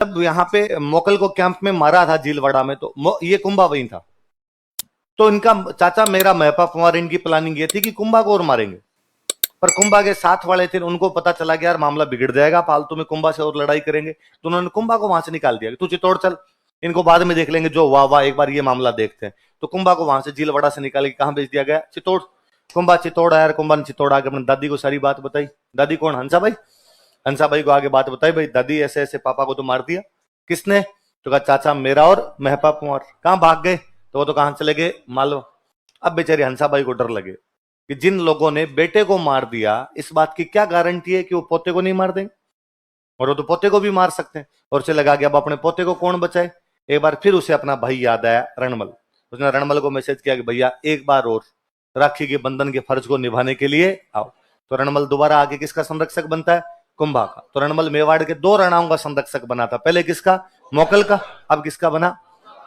जब यहाँ पे मोकल को कैंप में मारा था झीलवाड़ा में, तो ये कुंभा वही था। तो इनका चाचा मेरा महपा पंवार, इनकी प्लानिंग ये थी कि कुंभा को और मारेंगे, पर कुंभा के साथ वाले थे, उनको पता चला कि यार मामला बिगड़ जाएगा, फालतू में कुंभा से और लड़ाई करेंगे, तो उन्होंने कुंभा को वहां से निकाल दिया कि तू चित्तौड़ चल, इनको बाद में देख लेंगे, जो वाह वाह, एक बार ये मामला देखते हैं। तो कुंभा को वहां से झीलवाड़ा से निकाल के कहां भेज दिया गया? चित्तौड़। कुंभा चित्तौड़ आया, कुंभा ने चित्तौड़ आके अपनी दादी को सारी बात बताई। दादी कौन? हंसा भाई। हंसा भाई को आगे बात बताई, भाई दादी ऐसे ऐसे पापा को तो मार दिया। किसने? तो कहा चाचा मेरा और महपा पंवार। कहां भाग गए? तो वो तो कहां चले गए? मालवा। अब बेचारी हंसा भाई को डर लगे कि जिन लोगों ने बेटे को मार दिया, इस बात की क्या गारंटी है कि वो पोते को नहीं मार देंगे, और वो तो पोते को भी मार सकते हैं। और उसे लगा कि अब अपने पोते को कौन बचाए। एक बार फिर उसे अपना भाई याद आया, रणमल। उसने रणमल को मैसेज किया कि भैया एक बार और राखी के बंधन के फर्ज को निभाने के लिए आओ। तो रणमल दोबारा आगे किसका संरक्षक बनता है? कुंभा का। तो रणमल मेवाड़ के 2 राणाओं का संरक्षक बना था, पहले किसका? मोकल का। अब किसका बना?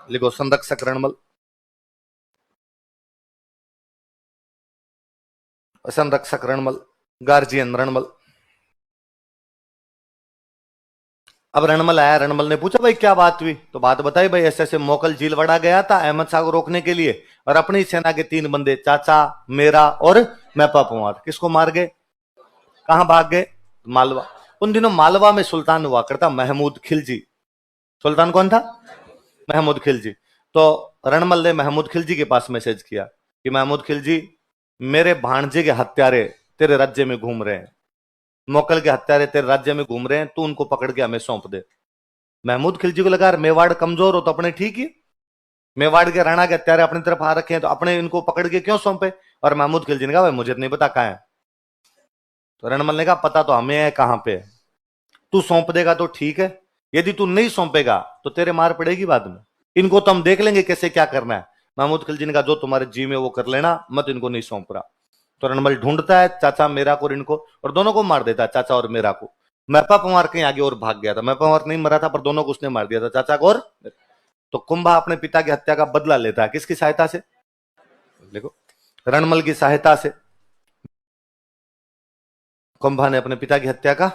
लिखो संरक्षक रणमल, संरक्षक रणमल, गार्जियन रणमल। अब रणमल आया, रणमल ने पूछा भाई क्या बात हुई? तो बात बताई, भाई ऐसे ऐसे मोकल झीलवाड़ा गया था अहमद शाह को रोकने के लिए, और अपनी सेना के 3 बंदे, चाचा मेरा और महपा पंवार, किसको मार गए? कहां भाग गए? मालवा। उन दिनों मालवा में सुल्तान हुआ करता महमूद खिलजी। सुल्तान कौन था? महमूद खिलजी। तो रणमल ने महमूद खिलजी के पास मैसेज किया कि महमूद खिलजी, मेरे भांजे के हत्यारे तेरे राज्य में घूम रहे हैं, मोकल के हत्यारे तेरे राज्य में घूम रहे हैं, तू उनको पकड़ के हमें सौंप दे। महमूद खिलजी को लगा मेवाड़ कमजोर हो तो अपने ठीक ही, मेवाड़ के राणा के हत्यारे अपनी तरफ आ रखे हैं, तो अपने इनको पकड़ के क्यों सौंपे? और महमूद खिलजी ने कहा भाई मुझे नहीं पता कहां है। तो रणमल ने कहा पता तो हमें है कहां पे है, तू सौंप देगा तो ठीक है, यदि तू नहीं सौंपेगा तो तेरे मार पड़ेगी बाद में, इनको तो हम देख लेंगे कैसे क्या करना है। महमूद खिलजी ने कहा जो तुम्हारे जी में वो कर लेना, मत इनको नहीं सौंप रहा। तो रणमल ढूंढता है चाचा मेरा को और इनको, और दोनों को मार देता है, चाचा और मेरा को। महपा पंवार कहीं आगे और भाग गया था, महपा पंवार नहीं मरा था, पर दोनों को उसने मार दिया था, चाचा को और। तो कुंभा अपने पिता की हत्या का बदला लेता है, किसकी सहायता से? देखो, रणमल की सहायता से कुंभा ने अपने पिता की हत्या का।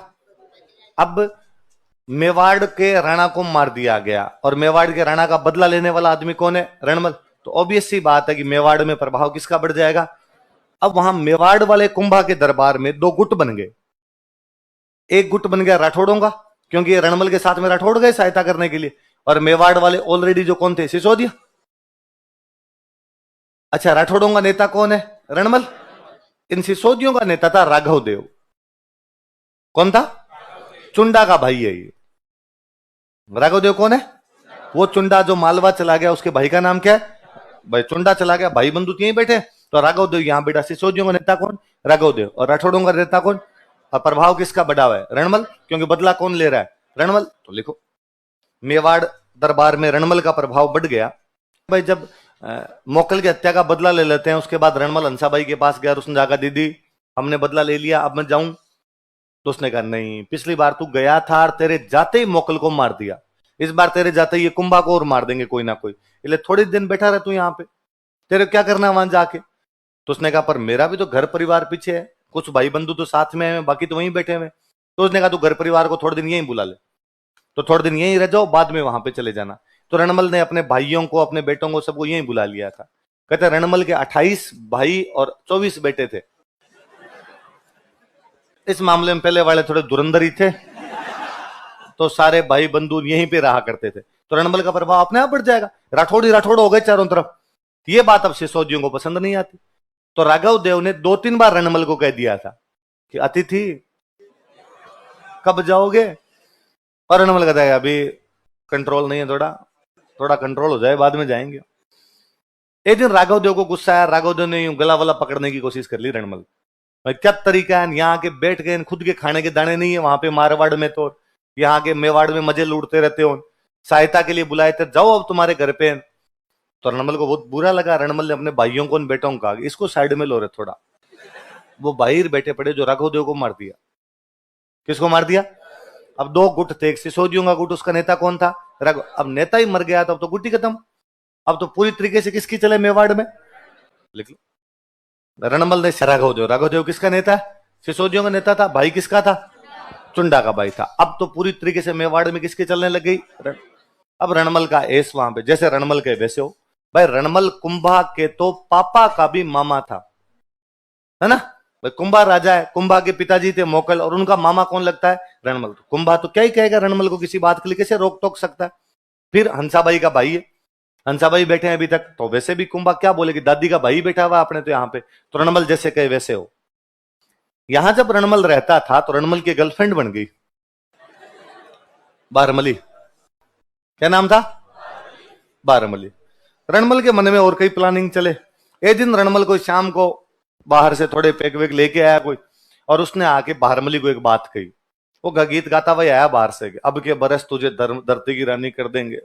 अब मेवाड़ के राणा को मार दिया गया, और मेवाड़ के राणा का बदला लेने वाला आदमी कौन है? रणमल। तो ऑब्वियस सी बात है कि मेवाड़ में प्रभाव किसका बढ़ जाएगा? अब वहां मेवाड़ वाले कुंभा के दरबार में 2 गुट बन गए। एक गुट बन गया राठौड़ों का, क्योंकि ये रणमल के साथ में राठौड़ गए सहायता करने के लिए, और मेवाड़ वाले ऑलरेडी जो कौन थे? सिसोदिया। अच्छा, राठौड़ों का नेता कौन है? रणमल। इन सिसोदियों का नेता था राघव देव। कौन था? चुंडा का भाई है ये। राघव देव कौन है? वो चुंडा जो मालवा चला गया, उसके भाई का नाम क्या है? भाई चुंडा चला गया, भाई बंधु यहीं बैठे, तो राघव देव यहां बेटा। सिसोदियों का नेता कौन? राघव देव। और राठौड़ों का नेता कौन? और प्रभाव किसका बढ़ा हुआ है? रणमल, क्योंकि बदला कौन ले रहा है? रणमल। तो लिखो, मेवाड़ दरबार में रणमल का प्रभाव बढ़ गया। भाई जब मोकल की हत्या का बदला ले लेते हैं, उसके बाद रणमल हंसाबाई के पास गया, उसने जाकर दीदी हमने बदला ले लिया, अब मैं जाऊं? तो उसने कहा नहीं, पिछली बार तू गया था और तेरे जाते ही मोकल को मार दिया, इस बार तेरे जाते ही ये कुंभा को और मार देंगे कोई ना कोई, इसलिए थोड़े दिन बैठा रह तू यहाँ पे, तेरे क्या करना है वहां जाके? तो उसने कहा पर मेरा भी तो घर परिवार पीछे है, कुछ भाई बंधु तो साथ में है, बाकी तो वहीं बैठे हुए। तो उसने कहा तू घर परिवार को थोड़े दिन यहीं बुला ले, तो थोड़े दिन यहीं रह जाओ, बाद में वहां पे चले जाना। तो रणमल ने अपने भाइयों को, अपने बेटों को, सबको यहीं बुला लिया था। कहते रणमल के 28 भाई और 24 बेटे थे। इस मामले में पहले वाले थोड़े धुरंधर थे, तो सारे भाई बंधु यहीं पे रहा करते थे, तो रणमल का प्रभाव अपने आप बढ़ जाएगा, राठौड़ ही राठौड़ हो गए चारों तरफ। ये बात अब सिसोदियों को पसंद नहीं आती, तो राघव देव ने 2-3 बार रणमल को कह दिया था कि अतिथि कब जाओगे, और रणमल कहता है अभी कंट्रोल नहीं है, थोड़ा थोड़ा कंट्रोल हो जाए बाद में जाएंगे। एक दिन राघव देव को गुस्सा आया, राघव देव ने यूं गला वाला पकड़ने की कोशिश कर ली रणमल। क्या तरीका है, यहाँ के बैठ गए, खुद के खाने के दाने नहीं है वहां पे मारवाड़ में, तो यहाँ के मेवाड़ में मजे लूटते रहते हो, सहायता के लिए बुलाए थे, जाओ अब तुम्हारे घर पे। तो रणमल को बहुत बुरा लगा। रणमल ने अपने भाइयों को, बेटों को कहा इसको साइड में लो रे थोड़ा। वो भाई बैठे पड़े जो राघव देव को मार दिया। किसको मार दिया? अब 2 गुट थे, एक सिसोदियों का गुट, उसका नेता कौन था? राघव। अब नेता ही मर गया तब तो गुट ही खत्म, अब तो पूरी तरीके से किसकी चले मेवाड़ में? लिख लो, रणमल ने राघव देव। राघव देव किसका नेता? सिसोदियों का नेता था। भाई किसका था? चुंडा का भाई था। अब तो पूरी तरीके से मेवाड़ में किसके चलने लग गई? अब रणमल का एस वहां पे, जैसे रणमल के वैसे हो भाई। रणमल कुंभा के तो पापा का भी मामा था, है ना भाई। कुंभा राजा है, कुंभा के पिताजी थे मोकल, और उनका मामा कौन लगता है? रणमल। कुंभा तो क्या ही कहेगा रणमल को किसी बात के लिए, कैसे रोक टोक सकता है? फिर हंसाबाई का भाई है, हंसाबाई बैठे हैं अभी तक, तो वैसे भी कुंभा क्या बोलेगी, दादी का भाई बैठा हुआ अपने तो यहाँ पे, तो रणमल जैसे कहे वैसे हो। यहां जब रणमल रहता था तो रणमल की गर्लफ्रेंड बन गई बारमली। क्या नाम था? बारमली। रणमल के मन में और कई प्लानिंग चले। एक दिन रणमल को शाम को बाहर से थोड़े पैक वैक लेके आया कोई, और उसने आके बारमली को एक बात कही। वो गीत गाता हुआ आया बाहर से, अब के बरस तुझे धरती की रानी कर देंगे।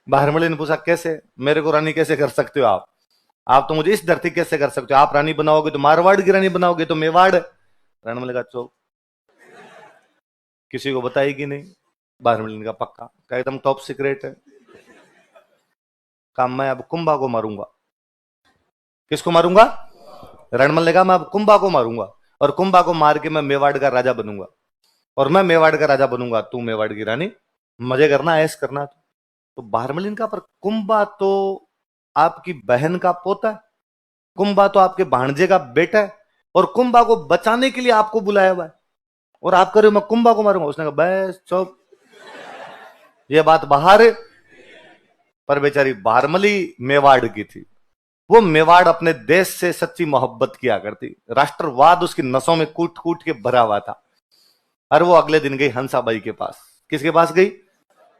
बारमली ने पूछा कैसे? मेरे को रानी कैसे कर सकते हो आप तो मुझे इस धरती कैसे कर सकते हो? आप रानी बनाओगे तो मारवाड़ की रानी बनाओगे तो मेवाड़। रणमल का चौक, किसी को बताएगी नहीं। बारमली का पक्का का एकदम टॉप सीक्रेट है काम। मैं अब कुंभा को मारूंगा। किसको मारूंगा? रणमल ने कहा मैं अब कुंभा को मारूंगा, और कुंभा को मार के मैं मेवाड़ का राजा बनूंगा, और मैं मेवाड़ का राजा बनूंगा, तू मेवाड़ की रानी। मजे करना, ऐश करना। तो बारमलिन का पर कुंभा तो आपकी बहन का पोता है, कुंभा तो आपके भांजे का बेटा है, और कुंभा को बचाने के लिए आपको बुलाया हुआ है, और आप कह रहे हो मैं कुंभा को मारूंगा। उसने कहा बस चुप, ये बात बाहर। पर बेचारी बारमली मेवाड़ की थी, वो मेवाड़ अपने देश से सच्ची मोहब्बत किया करती, राष्ट्रवाद उसकी नसों में कूट कूट के भरा हुआ था। और वो अगले दिन गई हंसाबाई के पास। किसके पास गई?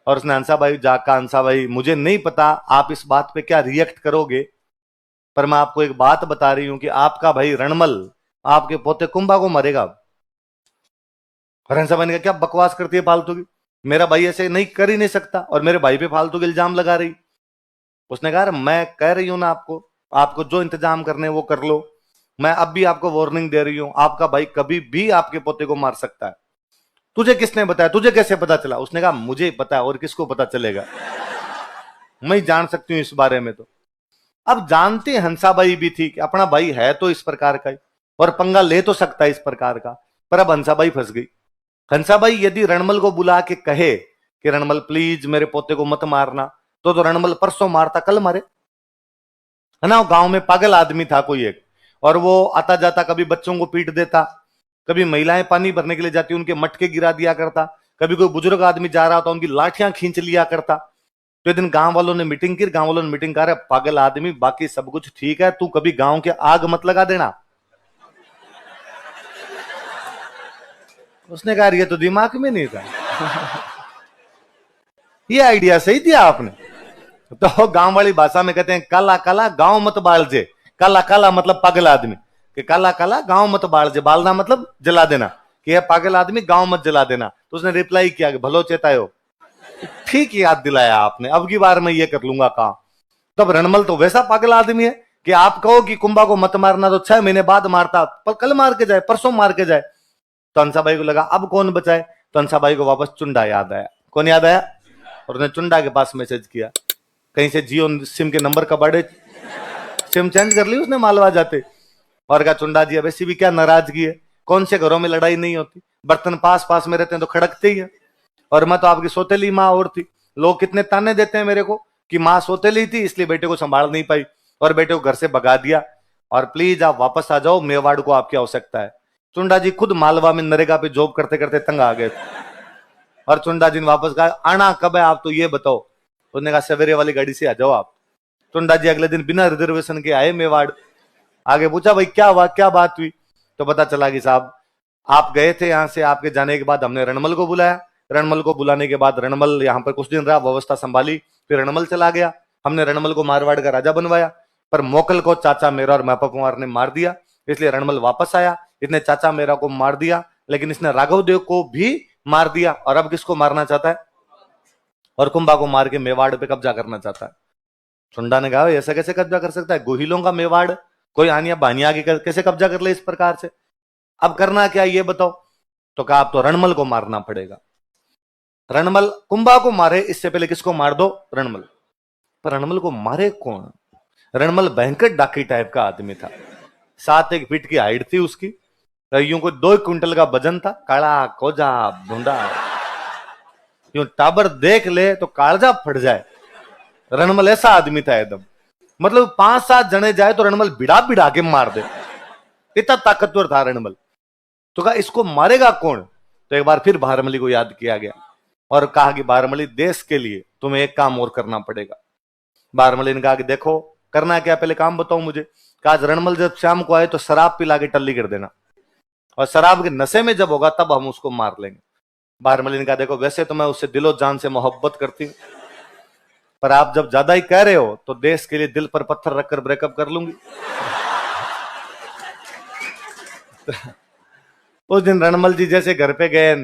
और उसने हंसाबाई जाका, हंसाबाई मुझे नहीं पता आप इस बात पे क्या रिएक्ट करोगे, पर मैं आपको एक बात बता रही हूं कि आपका भाई रणमल आपके पोते कुंभा को मरेगा। और हंसाबाई ने कहा क्या बकवास करती है फालतू की, मेरा भाई ऐसे नहीं कर ही नहीं सकता, और मेरे भाई पे फालतू के इल्जाम लगा रही। उसने कहा मैं कह रही हूं ना आपको जो इंतजाम करने वो कर लो। मैं अब भी आपको वार्निंग दे रही हूं, आपका भाई कभी भी आपके पोते को मार सकता है। तुझे किसने बताया? तुझे कैसे पता चला? उसने कहा मुझे पता है, और किसको पता चलेगा, मैं जान सकती हूं इस बारे में। तो अब जानते हंसाबाई भी थी कि अपना भाई है तो इस प्रकार का ही, और पंगा ले तो सकता है इस प्रकार का, पर अब हंसाबाई फंस गई। हंसाबाई यदि रणमल को बुला के कहे कि रणमल प्लीज मेरे पोते को मत मारना, तो रणमल परसों मारता कल मारे, है ना। गांव में पागल आदमी था कोई एक, और वो आता जाता कभी बच्चों को पीट देता, कभी महिलाएं पानी भरने के लिए जाती उनके मटके गिरा दिया करता, कभी कोई बुजुर्ग आदमी जा रहा होता उनकी लाठियां खींच लिया करता। तो एक दिन गांव वालों ने मीटिंग की, गांव वालों ने मीटिंग कर, पागल आदमी बाकी सब कुछ ठीक है, तू कभी गांव के आग मत लगा देना। उसने कहा ये तो दिमाग में नहीं था। ये आइडिया सही दिया आपने। तो गांव वाली भाषा में कहते हैं काला काला गांव मत बालजे। काला काला मतलब पागल आदमी, कि काला काला गांव मत बालजे, बालना मतलब जला देना, कि यह पागल आदमी गांव मत जला देना। तो उसने रिप्लाई किया कि भलो चेतायो, ठीक याद दिलाया आपने, अब की बार मैं ये कर लूंगा काम। तब रणमल तो वैसा पागल आदमी है कि आप कहो कि कुंभा को मत मारना तो 6 महीने बाद मारता, पर कल मार के जाए, परसों मार के जाए। तो हंसाबाई को लगा अब कौन बचाए, तो हंसाबाई को वापस चुंडा याद आया। कौन याद आया? और उसने चुंडा के पास मैसेज किया, कहीं से जियो सिम के नंबर का बड़े सिम चेंज कर ली उसने मालवा जाते, और कहा चुंडा जी अब ऐसी भी क्या नाराजगी है, कौन से घरों में लड़ाई नहीं होती, बर्तन पास पास में रहते हैं तो खड़कते ही है, और मैं तो आपकी सोतेली माँ और थी, लोग कितने ताने देते हैं मेरे को कि माँ सोतेली थी इसलिए बेटे को संभाल नहीं पाई, और बेटे को घर से भगा दिया, और प्लीज आप वापस आ जाओ, मेवाड़ को आपकी आवश्यकता है। चुंडा जी खुद मालवा में नरेगा पे जॉब करते करते तंग आ गए, और चुंडा जी ने वापस कहा आना कब है आप तो ये बताओ। उसने कहा सवेरे वाली गाड़ी से आ जाओ आप। चुंडा जी अगले दिन बिना रिजर्वेशन के आए मेवाड़। आगे पूछा भाई क्या हुआ, क्या बात हुई, तो पता चला कि साहब आप गए थे यहां से, आपके जाने के बाद हमने रणमल को बुलाया, रणमल को बुलाने के बाद रणमल यहां पर कुछ दिन रहा, व्यवस्था संभाली, फिर रणमल चला गया, हमने रणमल को मारवाड़ का राजा बनवाया, पर मोकल को चाचा मेरा और मापा कुमार ने मार दिया, इसलिए रणमल वापस आया। इसने चाचा मेरा को मार दिया, लेकिन इसने राघव देव को भी मार दिया, और अब किसको मारना चाहता है? और कुंभा को मार के मेवाड़ पे कब्जा करना चाहता है। चुंडा ने कहा ऐसा कैसे कब्जा कर सकता है, गोहिलों का मेवाड़, कोई आनिया बानिया आगे कैसे कब्जा कर ले इस प्रकार से, अब करना क्या ये बताओ। तो कहा अब तो रणमल को मारना पड़ेगा। रणमल कुंभा को मारे इससे पहले किसको मार दो? रणमल। पर रणमल को मारे कौन? रणमल भयंकर डाकी टाइप का आदमी था, 7-1 फीट की हाइट थी उसकी, यूं कोई 2 क्विंटल का वजन था, काला कोजा धुंधा, यूं टाबर देख ले तो कालजा फट जाए। रणमल ऐसा आदमी था एकदम, मतलब 5-7 जने जाए तो रणमल बिड़ा बिड़ा के मार दे, इतना ताकतवर था रणमल। तो कहा इसको मारेगा कौन? तो एक बार फिर बारहमली को याद किया गया और कहा कि बारहमली, देश के लिए तुम्हें एक काम और करना पड़ेगा। बारहमली ने कहा कि देखो करना क्या, पहले काम बताओ मुझे। कहा रणमल जब शाम को आए तो शराब पिला के टल्ली कर देना, और शराब के नशे में जब होगा तब हम उसको मार लेंगे। बारहमली ने कहा देखो वैसे तो मैं उससे दिलो जान से मोहब्बत करती हूँ, पर आप जब ज्यादा ही कह रहे हो तो देश के लिए दिल पर पत्थर रखकर ब्रेकअप कर लूंगी। उस दिन रणमल जी जैसे घर पे गए,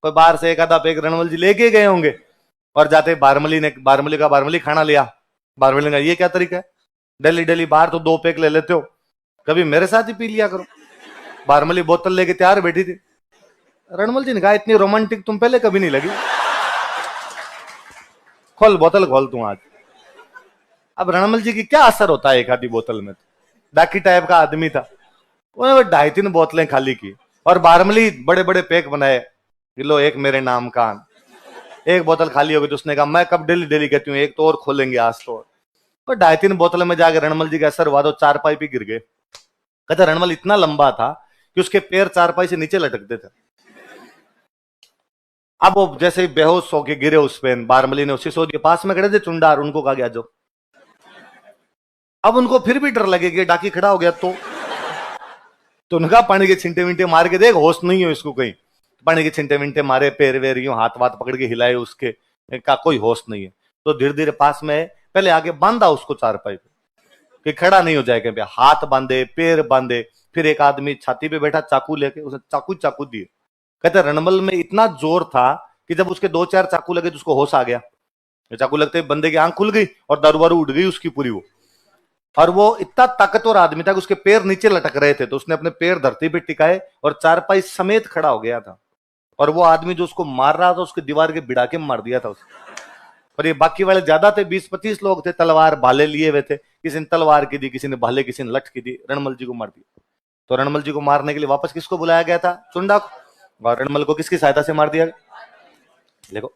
कोई बाहर से एक आधा पेग रणमल जी लेके गए होंगे, और जाते बारहमली खाना लिया। बारहमली ने कहा ये क्या तरीका है, डेली डेली बाहर तो 2 पेग ले लेते हो, कभी मेरे साथ ही पी लिया करो। बारहमली बोतल लेके तैयार बैठी थी। रणमल जी ने कहा इतनी रोमांटिक तुम पहले कभी नहीं लगी, खोल बोतल खोल तू आज। अब रणमल जी की क्या असर होता है एक आधी बोतल में, डाकी टाइप का आदमी था, उन्होंने 2.5-3 बोतलें खाली की, और बारहमली बड़े बड़े पैक बनाए, लो एक मेरे नाम का। एक बोतल खाली हो गई तो उसने कहा मैं कब डेली डेली कहती हूँ एक तो और खोलेंगे आज तो। और 2.5-3 बोतल में जाकर रणमल जी का असर हुआ तो 4 पे गिर गए। कहते रणमल इतना लंबा था कि उसके पैर 4 से नीचे लटकते थे। अब वो जैसे ही बेहोश होके गिरे उस पे, बारहमली ने उसी के पास में खड़े थे चुंडार, उनको कहा गया जो। अब उनको फिर भी डर लगे कि डाकी खड़ा हो गया तो उनका पानी के छिंटे विंटे मार के देख होश नहीं हो इसको कहीं। पानी के छिंटे विंटे मारे, पैर वेर यूं हाथ वाथ पकड़ के हिलाए उसके, का कोई होश नहीं है। तो धीरे धीरे पास में पहले आगे बांधा उसको 4 पे कि खड़ा नहीं हो जाएगा, हाथ बांधे पैर बांधे। फिर एक आदमी छाती पे बैठा चाकू लेके, उसने चाकू दिए। कहते रणमल में इतना जोर था कि जब उसके 2-4 चाकू लगे तो उसको होश आ गया। चाकू लगते बंदे की आंख खुल गई और दारू वारू उड़ गई उसकी पूरी वो। और वो इतना ताकतवर आदमी था कि उसके पैर नीचे लटक रहे थे, तो उसने अपने पैर धरती पे टिकाए और 4 समेत खड़ा हो गया था। और वो आदमी जो उसको मार रहा था उसके दीवार के भिड़ा के मार दिया था उसने। और ये बाकी वाले ज्यादा थे, 20-25 लोग थे, तलवार भाले लिए हुए थे, किसी ने तलवार की दी, किसी ने भाले, किसी ने लठ की दी, रणमल जी को मार दिया। तो रणमल जी को मारने के लिए वापस किसको बुलाया गया था? चुंडा को। और रणमल को किसकी सहायता से मार दिया गया? देखो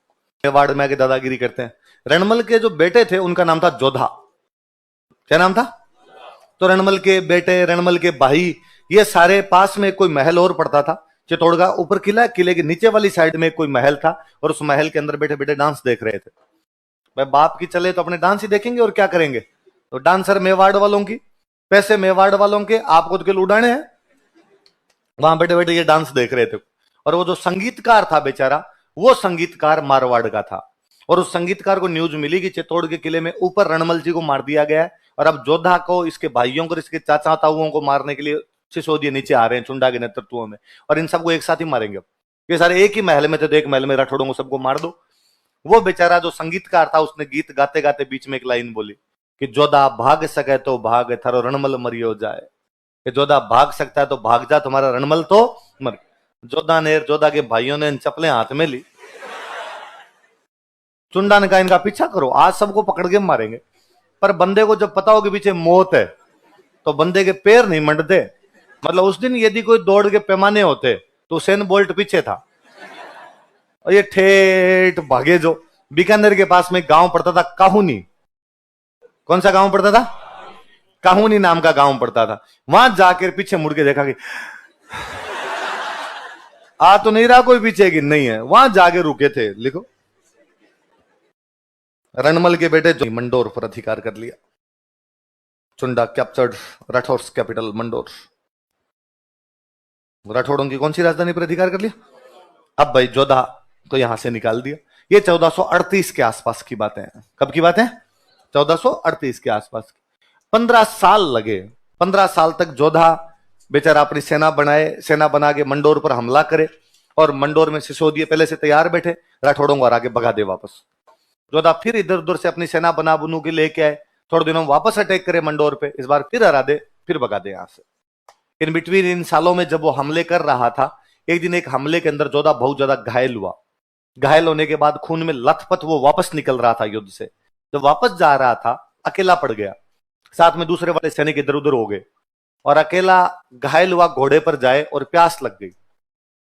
मेवाड़ में आके दादागिरी करते हैं। रणमल के जो बेटे थे उनका नाम था जोधा। क्या नाम था? तो रणमल के बेटे, रणमल के भाई, ये सारे पास में कोई महल और पड़ता था चित्तौड़गढ़, ऊपर किला, किले के नीचे वाली साइड में कोई महल था, और उस महल के अंदर बैठे बैठे डांस देख रहे थे। भाई बाप की चले तो अपने डांस ही देखेंगे और क्या करेंगे। तो डांसर मेवाड़ वालों की, पैसे मेवाड़ वालों के, आपको तो उड़ाने हैं। वहां बैठे बैठे ये डांस देख रहे थे। और वो जो संगीतकार था बेचारा, वो संगीतकार मारवाड़ का था। और उस संगीतकार को न्यूज मिली कि चित्तौड़ के किले में ऊपर रणमल जी को मार दिया गया है, और अब जोधा को, इसके भाइयों को, इसके चाचा ताऊओं को मारने के लिए सिसोदिए नीचे आ रहे हैं चुंडा के नेतृत्व में, और इन सबको एक साथ ही मारेंगे। ये सारे एक ही महल में थे, तो एक महल में राठौड़ों को सबको मार दो। वो बेचारा जो संगीतकार था उसने गीत गाते गाते बीच में एक लाइन बोली कि जोधा भाग सके तो भाग, थारो रणमल मरियो जाए। कि जोधा भाग सकता है तो भाग जा, तुम्हारा रणमल तो मर। जोधा के भाइयों ने चप्पलें हाथ में ली। चुंडा ने कहा इनका पीछा करो, आज सबको पकड़ के मारेंगे। पर बंदे को जब पता हो कि पीछे मौत है तो बंदे के पैर नहीं मंडते। मतलब उस दिन यदि कोई दौड़ के पैमाने होते तो उसेन बोल्ट पीछे था, और ये ठेठ भागे। जो बीकानेर के पास में गांव पड़ता था काहुनी, कौन सा गांव पड़ता था? काहुनी नाम का गांव पड़ता था। वहां जाकर पीछे मुड़ के देखा कि आ तो नहीं रहा कोई पीछे की नहीं है, वहां जाके रुके थे। लिखो रणमल के बेटे जो मंडोर पर अधिकार कर लिया। Chunda captured Rathores capital Mandore. राठौड़ों की कौन सी राजधानी पर अधिकार कर लिया? अब भाई जोधा को यहां से निकाल दिया। ये 1438 के आसपास की बातें हैं। कब की बात है? 1438 के आसपास की। 15 साल लगे। 15 साल तक जोधा बेचारा अपनी सेना बना के मंडोर पर हमला करे, और मंडोर में सिसोदिए पहले से तैयार बैठे, राठौड़ों को हरा के भगा दे वापस। जोधा फिर इधर उधर से अपनी सेना बना बनू के लेके आए, थोड़े दिनों वापस अटैक करे मंडोर पे, इस बार फिर हरा दे, फिर भगा दे यहां से। इन बिटवीन, इन सालों में जब वो हमले कर रहा था, एक दिन एक हमले के अंदर जोधा बहुत ज्यादा घायल हुआ। घायल होने के बाद खून में लथपथ वो वापस निकल रहा था युद्ध से। जब वापस जा रहा था अकेला पड़ गया, साथ में दूसरे वाले सैनिक इधर उधर हो गए। और अकेला घायल हुआ घोड़े पर जाए और प्यास लग गई।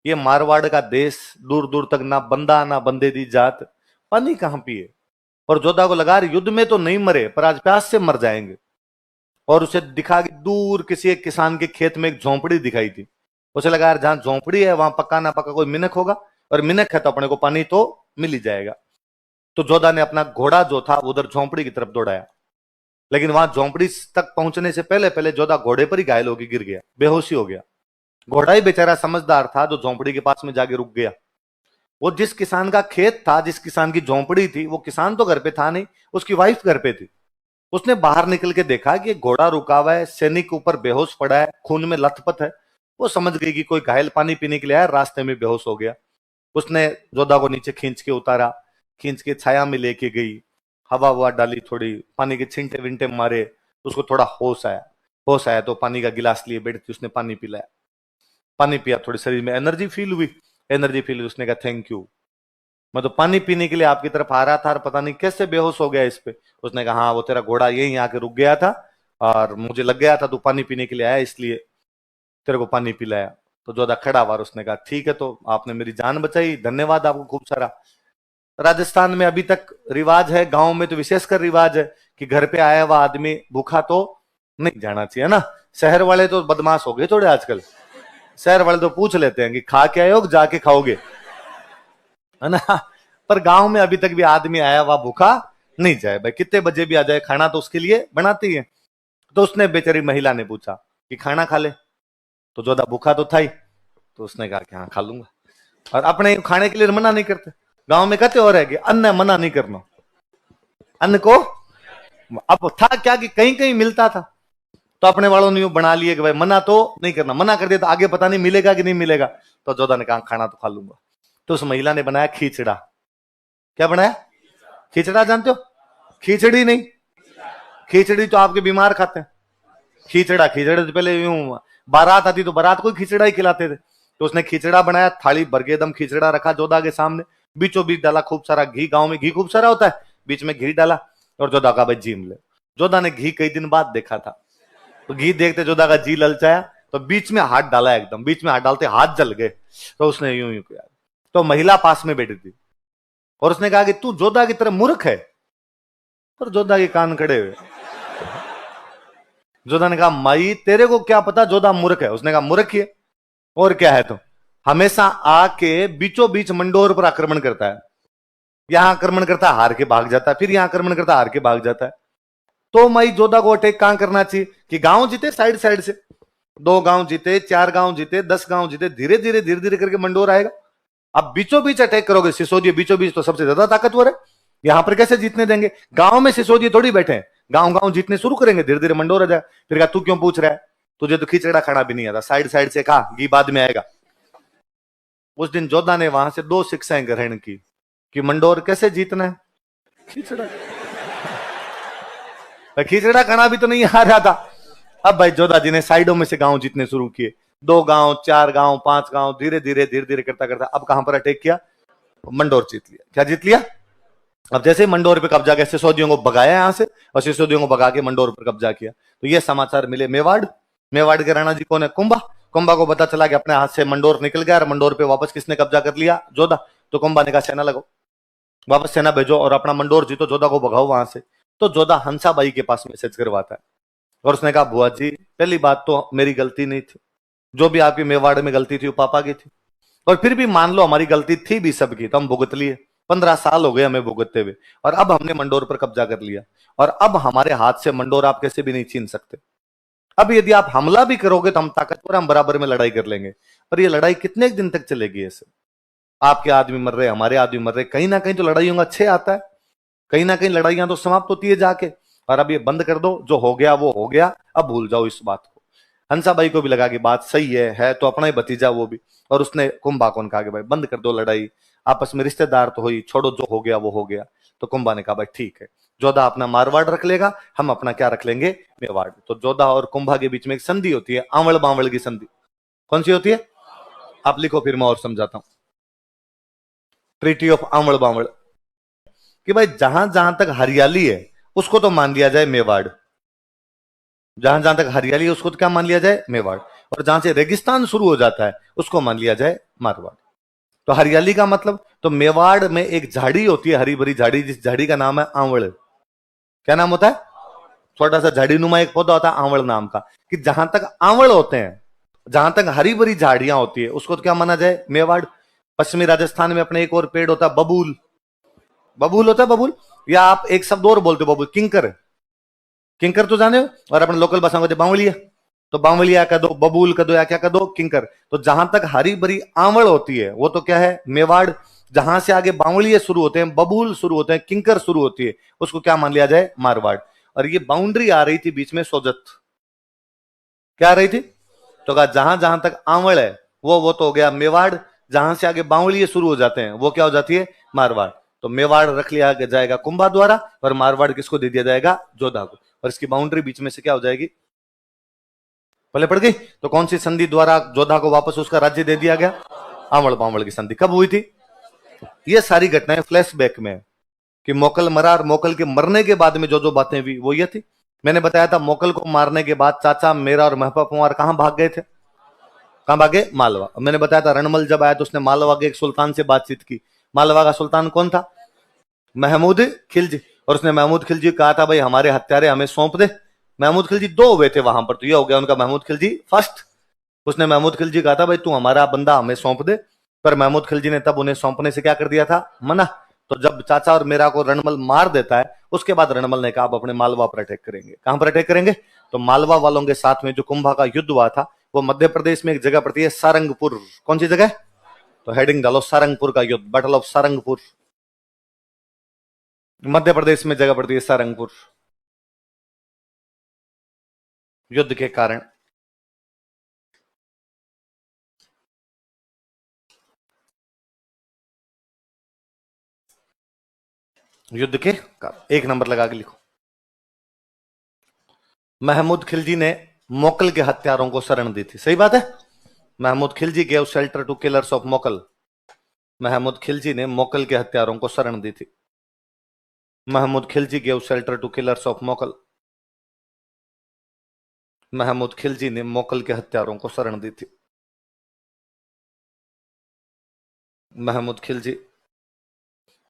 ये मारवाड़ का देश, दूर दूर तक ना बंदा ना बंदे दी जात, पानी कहां पिए। और जोधा को लगा युद्ध में तो नहीं मरे पर आज प्यास से मर जाएंगे। और उसे दिखा कि दूर किसी एक किसान के खेत में एक झोंपड़ी दिखाई थी। उसे लगा यार जहां झोंपड़ी है वहां पक्का ना पक्का कोई मिनक होगा, और मिनक है तो अपने को पानी तो मिल ही जाएगा। तो जोधा ने अपना घोड़ा जो था उधर झोंपड़ी की तरफ दौड़ाया, लेकिन वहां झोंपड़ी तक पहुंचने से पहले पहले जोधा घोड़े पर ही घायल होकर गिर गया, बेहोशी हो गया। घोड़ा ही बेचारा समझदार था जो झोंपड़ी के पास में जाके रुक गया। वो जिस किसान का खेत था, जिस किसान की झोंपड़ी थी, वो किसान तो घर पे था नहीं, उसकी वाइफ घर पे थी। उसने बाहर निकल के देखा कि घोड़ा रुका हुआ है, सैनिक ऊपर बेहोश पड़ा है, खून में लथपथ है। वो समझ गई कि कोई घायल पानी पीने के लिए आया, रास्ते में बेहोश हो गया। उसने जोधा को नीचे खींच के उतारा, खींच के छाया में लेके गई, हवा ववा डाली, थोड़ी पानी के छिंटे विंटे मारे, तो उसको थोड़ा होश आया। होश आया तो पानी का गिलास लिए बैठती उसने पानी पिलाया। पानी पिया, थोड़ी शरीर में एनर्जी फील हुई। एनर्जी फील हुई, उसने कहा थैंक यू, मैं तो पानी पीने के लिए आपकी तरफ आ रहा था और पता नहीं कैसे बेहोश हो गया इस पे। उसने कहा हाँ वो तेरा घोड़ा यहीं आके रुक गया था और मुझे लग गया था तू पानी पीने के लिए आया, इसलिए तेरे को पानी पिलाया। तो जोधा खड़ा हुआ, उसने कहा ठीक है, तो आपने मेरी जान बचाई, धन्यवाद आपको खूब सारा। राजस्थान में अभी तक रिवाज है, गांव में तो विशेषकर रिवाज है कि घर पे आया हुआ आदमी भूखा तो नहीं जाना चाहिए, है ना। शहर वाले तो बदमाश हो गए थोड़े आजकल। शहर वाले तो पूछ लेते हैं कि खा के आए हो, जाके खाओगे, है ना। पर गांव में अभी तक भी आदमी आया हुआ भूखा नहीं जाए, भाई कितने बजे भी आ जाए, खाना तो उसके लिए बनाती है। तो उसने बेचारी महिला ने पूछा कि खाना खा ले, तो जोधा भूखा तो था ही, तो उसने कहा कि हाँ खा लूंगा। और अपने खाने के लिए मना नहीं करते, गांव में कहते हो रहे कि अन्न मना नहीं करना, अन्न को। अब था क्या कि कहीं कहीं मिलता था, तो अपने वालों ने यूं बना लिए कि भाई मना तो नहीं करना, मना कर दिया तो आगे पता नहीं मिलेगा कि नहीं मिलेगा। तो जोधा ने कहा खाना तो खा लूंगा। तो उस महिला ने बनाया खीचड़ा। क्या बनाया? खिचड़ा जानते हो? खिचड़ी नहीं, खिचड़ी तो आपके बीमार खाते हैं। खिचड़ा, खिचड़े तो पहले यूं बारात आती तो बारात को खिचड़ा ही खिलाते थे। तो उसने खिचड़ा बनाया, थाली भर के एकदम खिचड़ा रखा जोधा के सामने, बीचों बीच डाला खूब सारा घी, गांव में घी खूब सारा होता है, बीच में घी डाला और जोधा का भाई जीम ले। जोधा ने घी कई दिन बाद देखा था, तो घी देखते जोधा का जी ललचाया, तो बीच में हाथ डाला, एकदम बीच में हाथ डालते हाथ जल गए। तो उसने यूं यूं किया। तो महिला पास में बैठी थी और उसने कहा कि तू जोधा की तरह मूर्ख है। और जोधा के कान खड़े हुए। जोधा ने कहा माई तेरे को क्या पता जोधा मूर्ख है? उसने कहा मूर्ख ही है, और क्या है? तो हमेशा आके बीचों बीच मंडोर पर आक्रमण करता है, यहां आक्रमण करता है हार के भाग जाता है, फिर यहां आक्रमण करता है हार के भाग जाता है। तो माई जोधा को अटैक कहां करना चाहिए कि गांव जीते साइड साइड से, 2 गांव जीते, 4 गांव जीते, 10 गांव जीते, धीरे धीरे धीरे धीरे करके मंडोर आएगा। अब बीचों बीच अटैक करोगे, सिसोदिया बीचों बीच तो सबसे ज्यादा ताकतवर है, यहां पर कैसे जीतने देंगे? गांव में सिसोदिया थोड़ी बैठे हैं, गांव गांव जीतने शुरू करेंगे, धीरे धीरे मंडोर आ जाए। फिर कहा तू क्यों पूछ रहा है, तुझे तो खिचड़ा खाना भी नहीं आता, साइड साइड से खा, घी बाद में आएगा। उस दिन जोधा ने वहां से 2 शिक्षाएं ग्रहण की कि मंडोर कैसे जीतना है, खिचड़ा। खिचड़ा खाना भी तो नहीं आ रहा था। अब भाई जोधा जी ने साइडों में से गांव जीतने शुरू किए, 2 गांव, 4 गांव, 5 गांव, धीरे धीरे धीरे धीरे करता करता अब कहां पर अटैक किया? मंडोर जीत लिया। क्या जीत लिया? अब जैसे ही मंडोर पे कब्जा किया, सिसोदियों को भगाया यहां से, और सिसोदियों को भगा के मंडोर पर कब्जा किया। तो ये समाचार मिले मेवाड़। मेवाड़ के राणा जी कौन है? कुंभा। कुंभा को पता चला कि अपने हाथ से मंडोर निकल गया और मंडोर पे वापस किसने कब्जा कर लिया? जोधा। तो कुंभा ने कहा सेना लगाओ, वापस सेना भेजो और अपना मंडोर जीतो, जोधा को भगाओ वहां से। तो जोधा हंसाबाई के पास मैसेज करवाता है और उसने कहा बुआ जी पहली बात तो मेरी गलती नहीं थी, जो भी आपकी मेवाड़ में गलती थी वो पापा की थी, और फिर भी मान लो हमारी गलती थी भी सबकी, तो हम भुगत लिए। 15 साल हो गए हमें भुगतते हुए, और अब हमने मंडोर पर कब्जा कर लिया, और अब हमारे हाथ से मंडोर आप कैसे भी नहीं छीन सकते। अब यदि आप हमला भी करोगे तो हम ताकतवर, हम बराबर में लड़ाई कर लेंगे, पर यह लड़ाई कितने दिन तक चलेगी? ऐसे आपके आदमी मर रहे, हमारे आदमी मर रहे, कहीं ना कहीं तो लड़ाइयों का अच्छे आता है, कहीं ना कहीं लड़ाइयां तो समाप्त होती है जाके। और अब ये बंद कर दो, जो हो गया वो हो गया, अब भूल जाओ इस बात को। हंसाबाई को भी लगा कि बात सही है तो अपना ही भतीजा वो भी, और उसने कुंभा को कहा कि भाई बंद कर दो लड़ाई, आपस में रिश्तेदार तो हुई, छोड़ो जो हो गया वो हो गया। तो कुंभा ने कहा भाई ठीक है, जोधा अपना मारवाड़ रख लेगा, हम अपना क्या रख लेंगे? मेवाड़। तो जोधा और कुंभा के बीच में एक संधि होती है, आंवल बांवल की संधि। कौन सी होती है? आप लिखो फिर मैं और समझाता हूं। ट्रीटी ऑफ आंवल बांवल, कि भाई जहां जहां तक हरियाली है उसको तो मान लिया जाए मेवाड़, जहां जहां तक हरियाली है उसको तो क्या मान लिया जाए, मेवाड़। और जहां से रेगिस्तान शुरू हो जाता है उसको मान लिया जाए मारवाड़। तो हरियाली का मतलब, तो मेवाड़ में एक झाड़ी होती है, हरी भरी झाड़ी, जिस झाड़ी का नाम है आंवड़। क्या नाम होता है? छोटा सा झाड़ी नुमा एक पौधा होता है आंवड़ नाम का, कि जहां तक आंवड़ होते हैं, जहां तक हरी भरी झाड़ियां होती है उसको तो क्या माना जाए, मेवाड़। पश्चिमी राजस्थान में अपने एक और पेड़ होता है बबूल। बबूल होता है, बबूल। या आप एक शब्द और बोलते हो, बबूल, किंकर। किंकर तो जाने हो, और अपने लोकल भाषा में बावलिया, तो बावलिया कह दो, बबूल कह दो, या क्या कह दो, किंकर। तो जहां तक हरी भरी आंवड़ होती है वो तो क्या है, मेवाड़। जहां से आगे बावलिए शुरू होते हैं, बबूल शुरू होते हैं, किंकर शुरू होती है, उसको क्या मान लिया जाए, मारवाड़। और ये बाउंड्री आ रही थी बीच में सोजत। क्या आ रही थी? तो कहा जहां जहां तक आंवड़ है वो तो हो गया मेवाड़। जहां से आगे बावलिए शुरू हो जाते हैं वो क्या हो जाती है, मारवाड़। तो मेवाड़ रख लिया जाएगा कुंभा द्वारा, और मारवाड़ किसको दे दिया जाएगा, जोधा को। और इसकी बाउंड्री बीच में से क्या हो जाएगी, पहले पड़ गई। तो कौन सी संधि द्वारा जोधा को वापस उसका राज्य दे दिया गया, आंवड़ पावड़ की संधि। कब हुई थी? ये सारी घटनाएं फ्लैशबैक में है, कि मोकल मरा, और मोकल के मरने के बाद में जो जो बातें हुई वो ये थी। मैंने बताया था मोकल को मारने के बाद चाचा मेरा और महपा पंवार कहां भाग गए थे, कहां भागे, मालवा। मैंने बताया था रणमल जब आया तो उसने मालवा के एक सुल्तान से बातचीत की। मालवा का सुल्तान कौन था, महमूद खिलजी। और उसने महमूद खिलजी कहा था भाई हमारे हत्यारे हमें सौंप दे। महमूद खिलजी दो हुए थे वहां पर, तो ये हो गया उनका महमूद खिलजी फर्स्ट। उसने महमूद खिलजी कहा था भाई तू हमारा बंदा हमें सौंप दे, पर महमूद खिलजी ने तब उन्हें सौंपने से क्या कर दिया था, मना। तो जब चाचा और मेरा को रणमल मार देता है, उसके बाद रणमल ने कहा अब अपने मालवा पर अटैक करेंगे। कहां पर अटैक करेंगे? तो मालवा वालों के साथ में जो कुंभा का युद्ध हुआ था वो मध्य प्रदेश में एक जगह पड़ती है सारंगपुर। कौन सी जगह? तो हेडिंग डालो सारंगपुर का युद्ध, बैटल ऑफ सारंगपुर। मध्य प्रदेश में जगह पड़ती है सारंगपुर, युद्ध के कारण। युद्ध के कारण एक नंबर लगा के लिखो। महमूद खिलजी ने मोकल के हत्यारों को शरण दी थी, सही बात है। Mahmud Khilji gave shelter to killers of Mokal. Mahmud Khilji ने मोकल के हत्यारों को शरण दी थी। Mahmud Khilji gave shelter to killers of Mokal. Mahmud Khilji ने मोकल के हत्यारों को शरण दी थी। Mahmud Khilji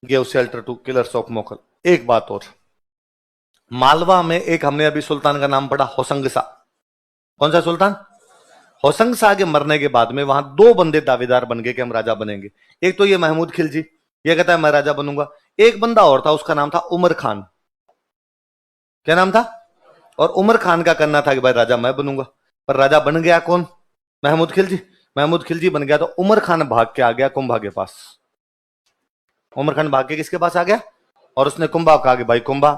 gave shelter to killers of Mokal. एक बात और, मालवा में एक हमने अभी सुल्तान का नाम पढ़ा, होसंग शाह। कौन सा सुल्तान? होसंग शाह के मरने के बाद में वहां दो बंदे दावेदार बन गए कि हम राजा बनेंगे। एक तो ये महमूद खिलजी, ये कहता है मैं राजा बनूंगा। एक बंदा और था, उसका नाम था उमर खान। क्या नाम था? और उमर खान का करना था कि भाई राजा मैं बनूंगा। पर राजा बन गया कौन? महमूद खिलजी। महमूद खिलजी बन गया तो उमर खान भाग के आ गया कुंभा के पास। उमर खान भाग के किसके पास आ गया? और उसने कुंभा को कहा कि भाई कुंभा,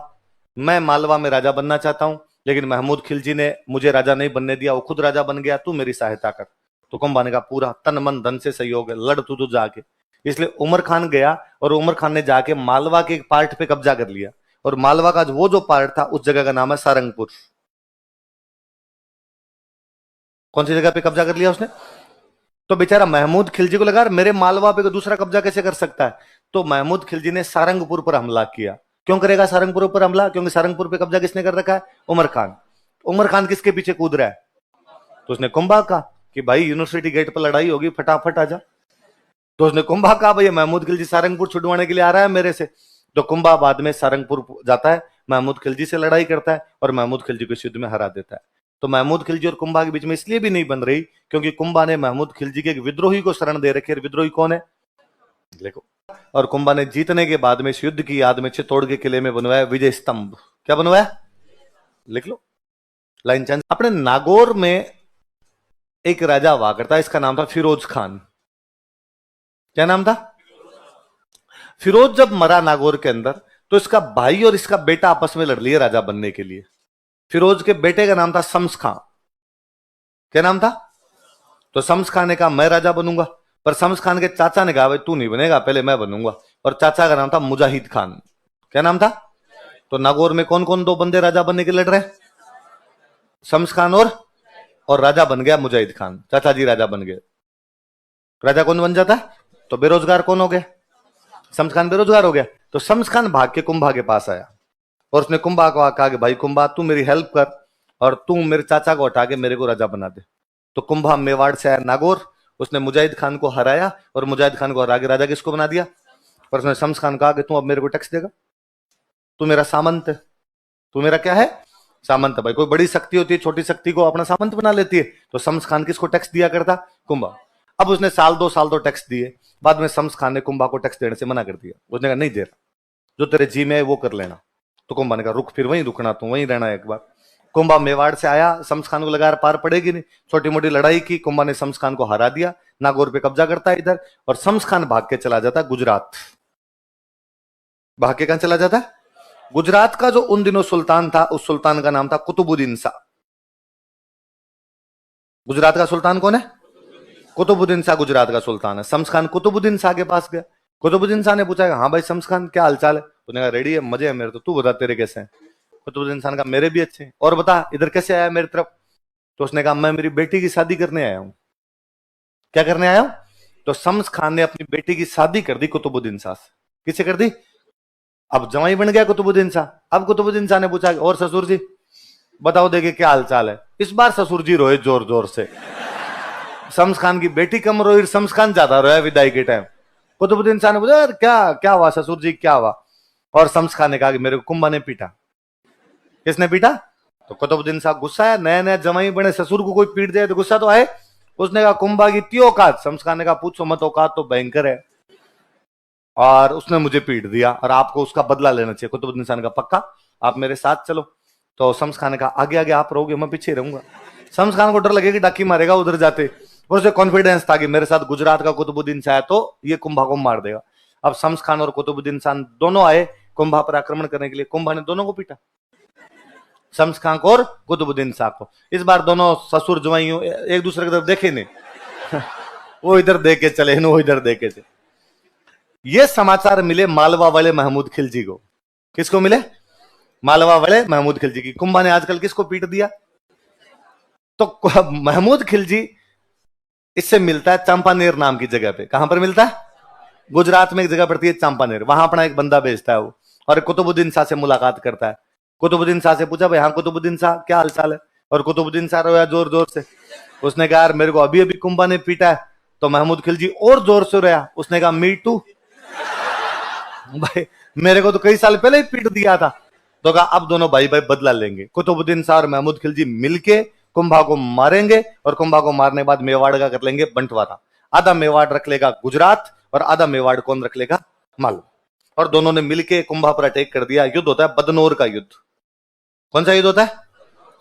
मैं मालवा में राजा बनना चाहता हूं, लेकिन महमूद खिलजी ने मुझे राजा नहीं बनने दिया, वो खुद राजा बन गया, तू मेरी सहायता कर। तो कुंभा ने कहा पूरा तन मन धन से सहयोग है, लड़ तू जाके। इसलिए उमर खान गया, और उमर खान ने जाके मालवा के एक पार्ट पे कब्जा कर लिया। और मालवा का वो जो पार्ट था उस जगह का नाम है सारंगपुर। कौन सी जगह पे कब्जा कर लिया उसने? तो बेचारा महमूद खिलजी को लगा मेरे मालवा पे दूसरा कब्जा कैसे कर सकता है, तो महमूद खिलजी ने सारंगपुर पर हमला किया। क्यों करेगा सारंगपुर पर हमला? क्योंकि सारंगपुर पे कब्जा किसने कर रखा है? उमर खान। उमर खान किसके पीछे कूद रहा है? तो उसने कुंभा कहा कि भाई यूनिवर्सिटी गेट पर लड़ाई होगी, फटाफट आ जा। तो उसने कुंभा कहा भाई महमूद खिलजी सारंगपुर छुड़वाने के लिए आ रहा है मेरे से। तो कुंभा बाद में सारंगपुर जाता है, महमूद खिलजी से लड़ाई करता है, और महमूद खिलजी को इस युद्ध में हरा देता है। तो महमूद खिलजी और कुंभा के बीच में इसलिए भी नहीं बन रही क्योंकि कुंभा ने महमूद खिलजी के एक विद्रोही को शरण दे रखी है। विद्रोही कौन है देखो। और कुंभा ने जीतने के बाद में इस युद्ध की याद में चित्तौड़ के किले में बनवाया विजय स्तंभ। क्या बनवाया? लिख लो, लाइन चेंज। अपने नागौर में एक राजा हुआ करता, इसका नाम था फिरोज खान। क्या नाम था? फिरोज जब मरा नागौर के अंदर, तो इसका भाई और इसका बेटा आपस में लड़ लिए राजा बनने के लिए। फिरोज के बेटे का नाम था शम्स खां। क्या नाम था? तो शम्स खान ने कहा मैं राजा बनूंगा, पर शम्स खान के चाचा ने कहा भाई तू नहीं बनेगा, पहले मैं बनूंगा। और चाचा का नाम था मुजाहिद खान। क्या नाम था? तो नागौर में कौन कौन दो बंदे राजा बनने के लड़ रहे हैं? शम्स खान और राजा बन गया मुजाहिद खान। चाचा जी राजा बन गए। राजा कौन बन जाता है? तो बेरोजगार कौन हो गया? शम्स खान बेरोजगार हो गया। तो शम्स खान भाग के कुंभा के पास आया, और उसने कुंभा को कहा कि भाई कुंभा तू मेरी हेल्प कर, और तू मेरे चाचा को हटा के मेरे को राजा बना दे। तो कुंभा मेवाड़ से आया नागौर, उसने मुजाहिद खान को हराया और मुजाहिद खान को हरा के राजा किसको बना दिया? पर उसने शम्स खान कहा कि तू अब मेरे को टैक्स देगा, तू मेरा सामंत है, तू मेरा क्या है? सामंत। भाई कोई बड़ी शक्ति होती है, छोटी शक्ति को अपना सामंत बना लेती है। तो शम्स खान किसको टैक्स दिया करता? कुंभा। अब उसने साल 2 साल तो टैक्स दिए, बाद में शम्स खान ने कुंभा को टैक्स देने से मना कर दिया। उसने कहा नहीं दे रहा, जो तेरे जी में है वो कर लेना। तो कुंभा ने कहा रुक, फिर वहीं रुकना, तू वहीं रहना एक बार। कुंभा मेवाड़ से आया, शम्स खान को लगा पार पड़ेगी नहीं, छोटी मोटी लड़ाई की, कुंभा ने शम्स खान को हरा दिया, नागौर पे कब्जा करता है इधर, और शम्स खान भाग के चला जाता गुजरात। भाग के कहां चला जाता? गुजरात का जो उन दिनों सुल्तान था, उस सुल्तान का नाम था कुतुबुद्दीन शाह। गुजरात का सुल्तान कौन है? कुतुबुद्दीन शाह गुजरात का सुल्तान है। शम्स खान कुतुबुद्दीन शाह के पास गया। कुतुबुद्दीन शाह ने पूछा हाँ भाई शम्स खान क्या हालचाल है? उसने कहा रेडी है, मजे है मेरे, तो तू बता तेरे कैसे हैं? कुतुबुद्दीन शाह का मेरे भी अच्छे हैं, और बता इधर कैसे आया मेरी तरफ? तो उसने कहा मैं मेरी बेटी की शादी करने आया हूं। क्या करने आया हूं? तो शम्स खान ने अपनी बेटी की शादी कर दी कुतुबुद्दीन शाह से। किससे कर दी? अब जवाई बन गया कुतुबुद्दीन शाह। अब कुतुबुद्दीन शाह ने पूछा और ससुर जी बताओ देखे क्या हालचाल है? इस बार ससुर जी रोए जोर जोर से। शम्स खान की बेटी कम रोई, शम्स खान ज्यादा रोया विदाई के टाइम। कुतुबुद्दीन शाह ने पूछा क्या क्या हुआ ससुर जी, क्या हुआ? और शम्स खान ने कहा कि मेरे को कुंभा ने पीटा। किसने पीटा? तो कुतुबुद्दीन शाह गुस्सा है, नया नया जवाई बने, ससुर को कोई पीट दे तो गुस्सा तो आए। उसने कहा कुंभा की इतनी औकात? शम्स खान ने कहा पूछो मत, औकात तो भयंकर है, और उसने मुझे पीट दिया और आपको उसका बदला लेना चाहिए। कुतुबुद्दीन शाह ने कहा पक्का आप मेरे साथ चलो। तो शम्स खान ने कहा आगे आगे आप रहोगे, मैं पीछे रहूंगा। शम्स खान को डर लगे कि डाकी मारेगा उधर जाते, और उसे कॉन्फिडेंस था कि मेरे साथ गुजरात का कुतुबुद्दीन शाह है तो ये कुंभा को मार देगा। अब शम्स खान और कुतुबुद्दीन शाह दोनों आए कुंभा पर आक्रमण करने के लिए। कुंभा ने दोनों को पीटा, शम्स खान को और कुतुबुद्दीन शाह को। इस बार दोनों ससुर जवाइयों एक दूसरे की तरफ देखे नहीं। वो इधर देखे चले, वो इधर देखे चले। ये समाचार मिले मालवा वाले महमूद खिलजी को। किसको मिले? मालवा वाले महमूद खिलजी की कुंभा ने आजकल किसको पीट दिया। तो महमूद खिलजी इससे मिलता है चंपानेर नाम की जगह पे। कहां पर मिलता है? गुजरात में एक जगह पड़ती है चंपानेर, वहां अपना एक बंदा भेजता है वो, और कुतुबुद्दीन शाह से मुलाकात करता है। कुतुबुद्दीन शाह से पूछा भाई हाँ कुतुबुद्दीन शाह क्या हालचाल है? और कुतुबुद्दीन शाह रोया जोर जोर से। उसने कहा यार मेरे को अभी अभी कुंभा ने पीटा है। तो महमूद खिलजी और जोर से रोया। उसने कहा मी टू भाई, मेरे को तो कई साल पहले ही पीट दिया था। तो कहा अब दोनों भाई भाई बदला लेंगे। कुतुबुद्दीन शाह और महमूद खिलजी मिलके कुंभा को मारेंगे, और कुंभा को मारने के बाद मेवाड़ का कर लेंगे बंटवारा। आधा मेवाड़ रख लेगा गुजरात और आधा मेवाड़ कौन रख लेगा? मालवा। और दोनों ने मिलके कुंभा पर अटैक कर दिया। युद्ध होता है बदनौर का युद्ध। कौन सा युद्ध होता है?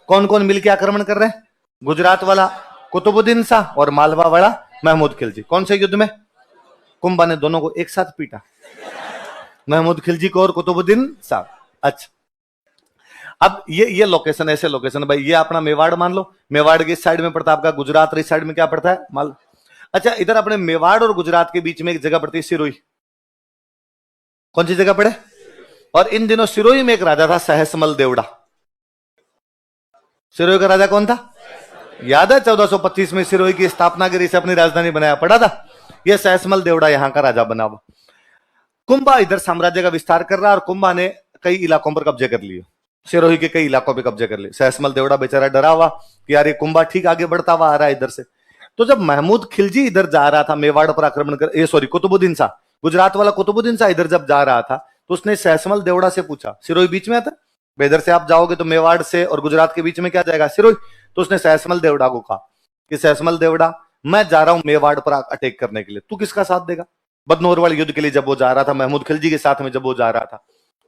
कौन कौन मिलके आक्रमण कर रहे हैं? गुजरात वाला कुतुबुद्दीन शाह और मालवा वाला महमूद खिलजी। कौन से युद्ध में? कुंभा ने दोनों को एक साथ पीटा, महमूद खिलजी को और कुतुबुद्दीन शाह। अच्छा, अब ये लोकेशन ऐसे लोकेशन भाई, ये अपना मेवाड़ मान लो, मेवाड़ के इस साइड में पड़ता है आपका गुजरात, इस साइड में क्या पड़ता है? माल। अच्छा, इधर अपने मेवाड़ और गुजरात के बीच में एक जगह पड़ती है सिरोही। कौन सी जगह पड़े? और इन दिनों सिरोही में एक राजा था सहसमल देवड़ा। सिरोही का राजा कौन था? याद है 1425 में सिरोही की स्थापना गिरी से अपनी राजधानी बनाया पड़ा था। यह सहसमल देवड़ा यहां का राजा बना हुआ। कुंभा इधर साम्राज्य का विस्तार कर रहा, और कुंभा ने कई इलाकों पर कब्जे कर लिए, सिरोही के कई इलाकों पे कब्जे कर लिए। सहसमल देवड़ा बेचारा डरा हुआ कि यार ये कुंभा ठीक आगे बढ़ता हुआ आ रहा है इधर से। तो जब महमूद खिलजी इधर जा रहा था मेवाड़ पर आक्रमण कर, ये सॉरी कुतुबुद्दीन शाह, गुजरात वाला कुतुबुद्दीन शाह इधर जब जा रहा था, तो उसने सहसमल देवड़ा से पूछा, सिरोही बीच में आता, इधर से आप जाओगे तो मेवाड़ से और गुजरात के बीच में क्या जाएगा? सिरोही। तो उसने सहसमल देवड़ा को कहा कि सहसमल देवड़ा मैं जा रहा हूं मेवाड़ पर अटैक करने के लिए, तू किसका साथ देगा? बदनौर वाले युद्ध के लिए जब वो जा रहा था, महमूद खिलजी के साथ में जब वो जा रहा था,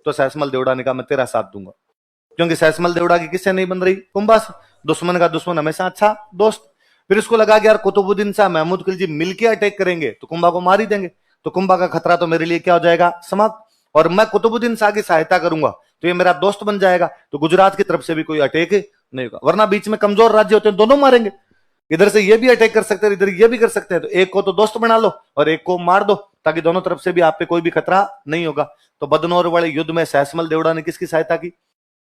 तो सहसमल देवड़ा ने कहा मैं तेरा साथ दूंगा, क्योंकि सहसमल देवड़ा की किससे नहीं बन रही? कुंभा से। दुश्मन का दुश्मन हमेशा अच्छा दोस्त। फिर उसको लगा कि यार कुतुबुद्दीन शाह महमूद खिलजी मिलके अटैक करेंगे तो कुंभा को मार ही देंगे, तो कुंभा का खतरा तो मेरे लिए क्या हो जाएगा? समाप्त। और मैं कुतुबुद्दीन शाह की सहायता करूंगा तो ये मेरा दोस्त बन जाएगा, तो गुजरात की तरफ से भी कोई अटैक नहीं होगा, वरना बीच में कमजोर राज्य होते हैं दोनों मारेंगे। इधर से ये भी अटैक कर सकते हैं, इधर ये भी कर सकते हैं, तो एक को तो दोस्त बना लो और एक को मार दो, ताकि दोनों तरफ से भी आप पे कोई भी खतरा नहीं होगा। तो बदनौर वाले युद्ध में सहसमल देवड़ा ने किसकी सहायता की?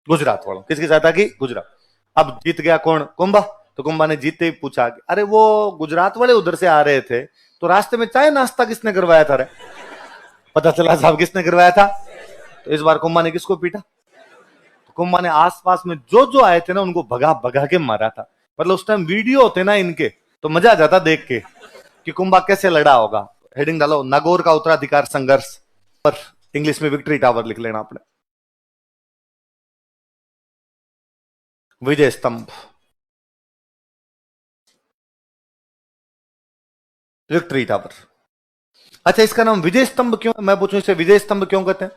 गुजरात वालों। किसकी सहायता की? गुजरात। अब जीत गया कौन? कुंभा। तो कुंभा ने जीतते ही पूछा कि अरे वो गुजरात वाले उधर से आ रहे थे तो रास्ते में चाय नाश्ता किसने करवाया था रे? पता चला साहब किसने करवाया था। तो इस बार कुंभा ने किसको पीटा? कुंभा ने आसपास में जो जो आए थे ना उनको भगा भगा के मारा था। मतलब उस टाइम वीडियो होते ना इनके तो मजा आ जाता देख के कि कुंभा कैसे लड़ा होगा। हेडिंग डालो नागौर का उत्तराधिकार संघर्ष, पर इंग्लिश में विक्ट्री टावर लिख लेना आपने। विजय स्तंभ, विक्ट्री टावर। अच्छा, इसका नाम विजय स्तंभ क्यों? मैं पूछूं इसे विजय स्तंभ क्यों कहते हैं?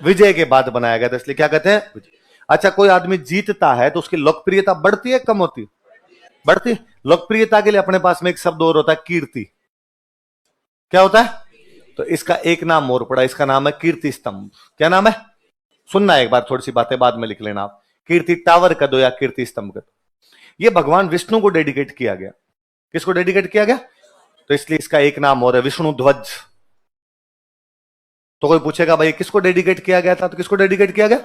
विजय के बाद बनाया गया था इसलिए क्या कहते हैं? अच्छा, कोई आदमी जीतता है तो उसकी लोकप्रियता बढ़ती है कम होती? बढ़ती। लोकप्रियता के लिए अपने पास में एक शब्द और होता है, कीर्ति। क्या होता है? तो इसका एक नाम और पड़ा, इसका नाम है कीर्ति स्तंभ। क्या नाम है? सुनना एक बार, थोड़ी सी बातें बाद में लिख लेना आप। कीर्ति टावर कर दो या कीर्ति स्तंभ कर दो। ये भगवान विष्णु को डेडिकेट किया गया। किसको डेडिकेट किया गया? तो इसलिए इसका एक नाम और है विष्णु ध्वज। तो कोई पूछेगा भाई किसको डेडिकेट किया गया था? तो किसको डेडिकेट किया गया?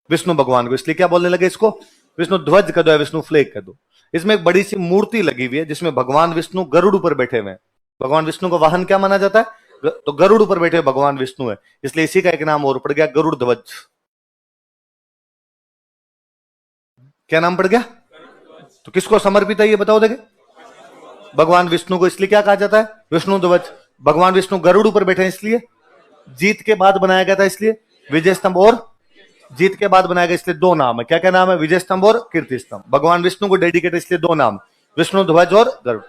विष्णु भगवान को। इसलिए क्या बोलने लगे इसको? विष्णु ध्वज कर दो या विष्णु फ्लैग कर दो। इसमें एक बड़ी सी मूर्ति लगी हुई है जिसमें भगवान विष्णु गरुड़ पर बैठे हुए हैं। भगवान विष्णु का वाहन क्या माना जाता है? तो गरुड़ पर बैठे भगवान विष्णु है, इसलिए इसी का एक नाम और पड़ गया गरुड़ ध्वज। क्या नाम पड़ गया? तो किसको समर्पित है ये बताओ देखे? भगवान विष्णु को। इसलिए क्या कहा जाता है? विष्णु ध्वज। भगवान विष्णु गरुड़ पर बैठे हैं इसलिए। जीत के बाद बनाया गया था इसलिए विजय स्तंभ, और जीत के बाद बनाया गया इसलिए दो नाम है। क्या क्या नाम है? विजय स्तंभ और कीर्ति स्तंभ। भगवान विष्णु को डेडिकेट इसलिए दो नाम, विष्णु ध्वज और गरुड़।